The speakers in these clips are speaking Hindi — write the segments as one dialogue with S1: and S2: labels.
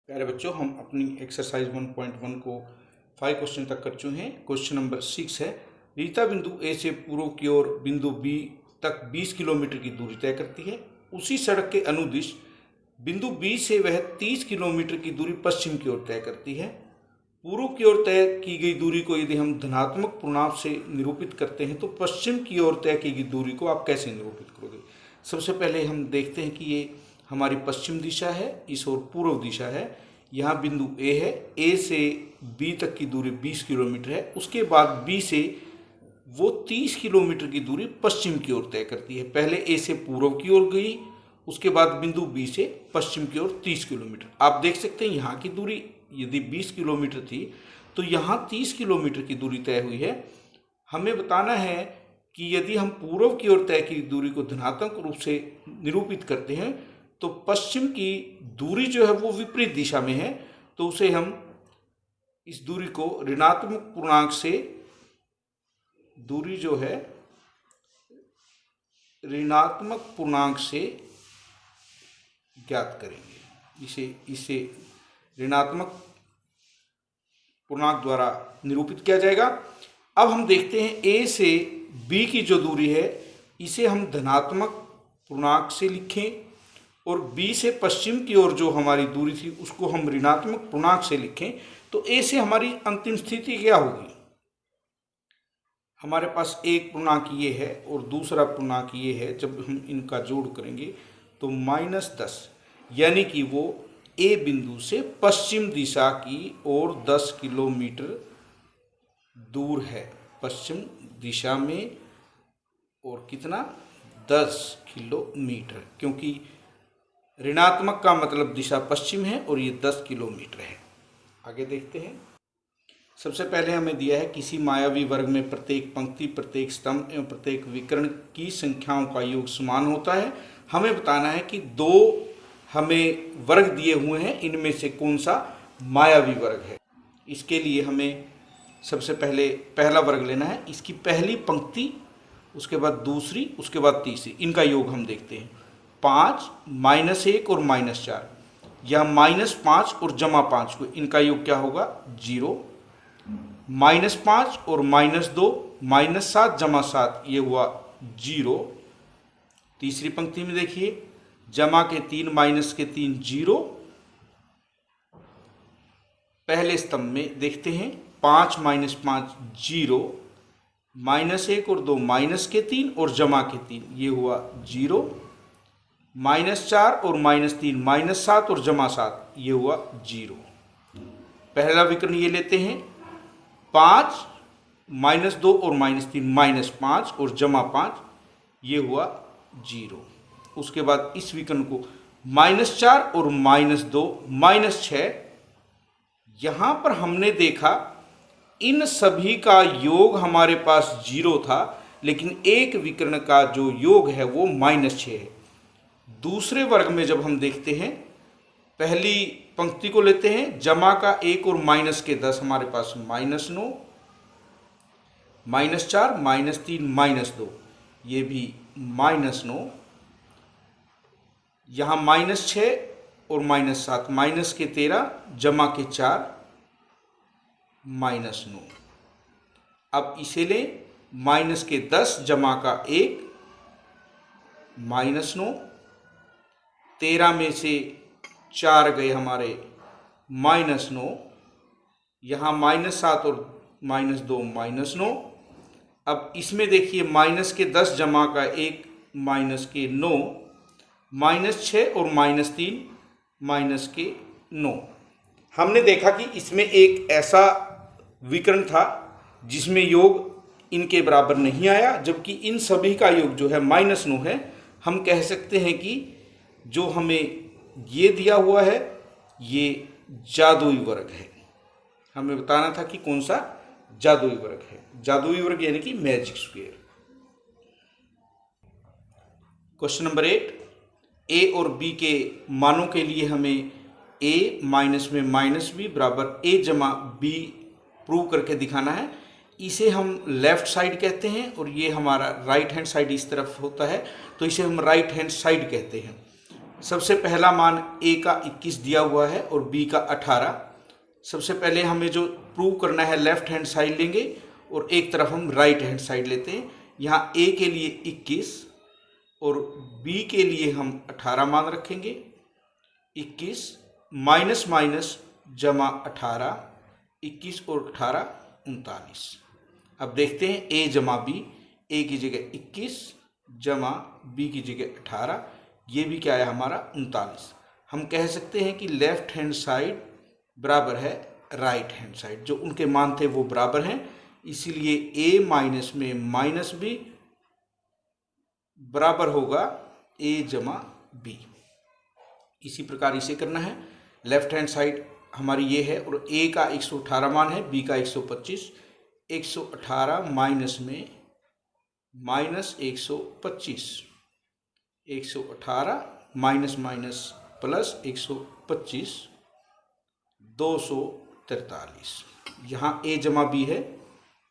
S1: प्यारे बच्चों, हम अपनी एक्सरसाइज 1.1 को 5 क्वेश्चन तक कर चुके हैं। क्वेश्चन नंबर 6 है, रीता बिंदु ए से पूर्व की ओर बिंदु बी तक 20 किलोमीटर की दूरी तय करती है। उसी सड़क के अनुदिश बिंदु बी से वह 30 किलोमीटर की दूरी पश्चिम की ओर तय करती है। पूर्व की ओर तय की गई दूरी को यदि हम धनात्मक पूर्णांक से निरूपित करते हैं तो पश्चिम की ओर तय की गई दूरी को आप कैसे निरूपित करोगे। सबसे पहले हम देखते हैं कि ये हमारी पश्चिम दिशा है, इस ओर पूर्व दिशा है। यहाँ बिंदु ए है, ए से बी तक की दूरी 20 किलोमीटर है। उसके बाद बी से वो 30 किलोमीटर की दूरी पश्चिम की ओर तय करती है। पहले ए से पूर्व की ओर गई, उसके बाद बिंदु बी से पश्चिम की ओर 30 किलोमीटर। आप देख सकते हैं यहाँ की दूरी यदि 20 किलोमीटर थी तो यहाँ 30 किलोमीटर की दूरी तय हुई है। हमें बताना है कि यदि हम पूर्व की ओर तय की दूरी को धनात्मक रूप से निरूपित करते हैं तो पश्चिम की दूरी जो है वो विपरीत दिशा में है, तो उसे हम इस दूरी को ऋणात्मक पूर्णांक से दूरी जो है ऋणात्मक पूर्णांक से ज्ञात करेंगे। इसे ऋणात्मक पूर्णांक द्वारा निरूपित किया जाएगा। अब हम देखते हैं ए से बी की जो दूरी है इसे हम धनात्मक पूर्णांक से लिखें और बी से पश्चिम की ओर जो हमारी दूरी थी उसको हम ऋणात्मक पूर्णांक से लिखें तो ए से हमारी अंतिम स्थिति क्या होगी। हमारे पास एक पूर्णांक ये है और दूसरा पूर्णांक ये है। जब हम इनका जोड़ करेंगे तो -10, यानी कि वो ए बिंदु से पश्चिम दिशा की ओर 10 किलोमीटर दूर है। पश्चिम दिशा में और कितना, 10 किलोमीटर, क्योंकि ऋणात्मक का मतलब दिशा पश्चिम है और ये 10 किलोमीटर है। आगे देखते हैं। सबसे पहले हमें दिया है किसी मायावी वर्ग में प्रत्येक पंक्ति, प्रत्येक स्तंभ एवं प्रत्येक विकर्ण की संख्याओं का योग समान होता है। हमें बताना है कि दो हमें वर्ग दिए हुए हैं, इनमें से कौन सा मायावी वर्ग है। इसके लिए हमें सबसे पहले पहला वर्ग लेना है। इसकी पहली पंक्ति, उसके बाद दूसरी, उसके बाद तीसरी, इनका योग हम देखते हैं। 5, -1 और -4, या -5 और +5 को इनका योग क्या होगा, 0। -5 और -2, -7 +7 ये हुआ 0। तीसरी पंक्ति में देखिए, जमा के 3 माइनस के 3 0। पहले स्तंभ में देखते हैं 5 - 5 0, -1 और 2 माइनस के 3 और जमा के 3 ये हुआ 0। -4 और -3 -7 और +7 ये हुआ 0। पहला विकर्ण ये लेते हैं 5 -2 और -3 -5 और +5 ये हुआ 0। उसके बाद इस विकर्ण को -4 और -2 -6, यहाँ पर हमने देखा इन सभी का योग हमारे पास 0 था, लेकिन एक विकर्ण का जो योग है वो -6 है। दूसरे वर्ग में जब हम देखते हैं, पहली पंक्ति को लेते हैं, जमा का 1 और माइनस के 10, हमारे पास -9, -4 -3 -2 ये भी -9, यहाँ -6 और -7 माइनस के 13, जमा के 4 -9। अब इसे लें, माइनस के 10 जमा का 1 -9, 13 में से 4 गए हमारे -9, यहाँ -7 और -2 -9। अब इसमें देखिए माइनस के 10 जमा का 1 माइनस के 9, -6 और -3 माइनस के 9। हमने देखा कि इसमें एक ऐसा विकर्ण था जिसमें योग इनके बराबर नहीं आया, जबकि इन सभी का योग जो है -9 है। हम कह सकते हैं कि जो हमें ये दिया हुआ है ये जादुई वर्ग है। हमें बताना था कि कौन सा जादुई वर्ग है। जादुई वर्ग यानी कि मैजिक स्क्वायर। क्वेश्चन नंबर 8, ए और बी के मानों के लिए हमें a माइनस में -b बराबर a जमा b प्रूव करके दिखाना है। इसे हम लेफ्ट साइड कहते हैं और ये हमारा राइट हैंड साइड इस तरफ होता है, तो इसे हम राइट हैंड साइड कहते हैं। सबसे पहला मान ए का 21 दिया हुआ है और बी का 18। सबसे पहले हमें जो प्रूव करना है लेफ्ट हैंड साइड लेंगे और एक तरफ हम राइट हैंड साइड लेते हैं। यहाँ ए के लिए 21 और बी के लिए हम 18 मान रखेंगे। 21 माइनस माइनस जमा 18, 21 और 18 39। अब देखते हैं ए जमा बी। ए की जगह 21 जमा बी की जगह 18, ये भी क्या है हमारा 39। हम कह सकते हैं कि लेफ्ट हैंड साइड बराबर है राइट हैंड साइड, जो उनके मान थे वो बराबर हैं, इसीलिए ए माइनस में माइनस बी बराबर होगा ए जमा बी। इसी प्रकार इसे करना है। लेफ्ट हैंड साइड हमारी ये है और ए का 118 मान है, बी का 125। 118 माइनस में माइनस 125, 118 माइनस माइनस प्लस 125, 243। यहाँ ए जमा बी है,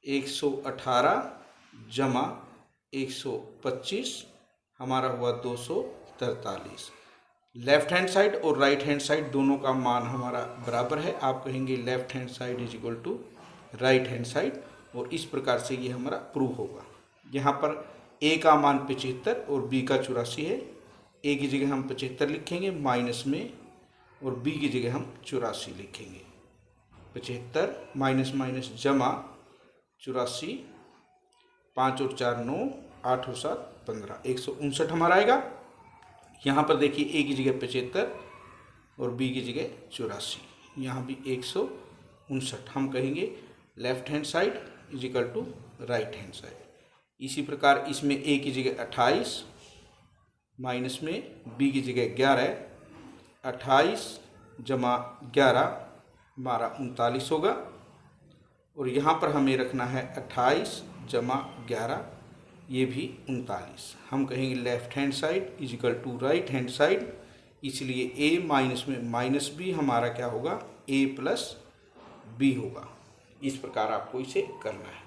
S1: 118 जमा 125 हमारा हुआ 243। लेफ्ट हैंड साइड और राइट हैंड साइड दोनों का मान हमारा बराबर है। आप कहेंगे left hand side is equal to right hand side, और इस प्रकार से ये हमारा प्रूव होगा। यहाँ पर ए का मान 75 और बी का 84 है। ए की जगह हम 75 लिखेंगे माइनस में, और बी की जगह हम 84 लिखेंगे। 75 माइनस माइनस जमा 84, 5 और 4 9, 8 और 7 15, 159 हमारा आएगा। यहाँ पर देखिए ए की जगह 75 और बी की जगह 84, यहाँ भी 159। हम कहेंगे left hand side is equal to right hand side. इसी प्रकार इसमें ए की जगह 28 माइनस में बी की जगह 11, 28 जमा 11 हमारा 39 होगा, और यहाँ पर हमें रखना है 28 जमा 11, ये भी 39। हम कहेंगे left hand side is equal to right hand side, इसलिए ए माइनस में माइनस बी हमारा क्या होगा, ए प्लस बी होगा। इस प्रकार आपको इसे करना है।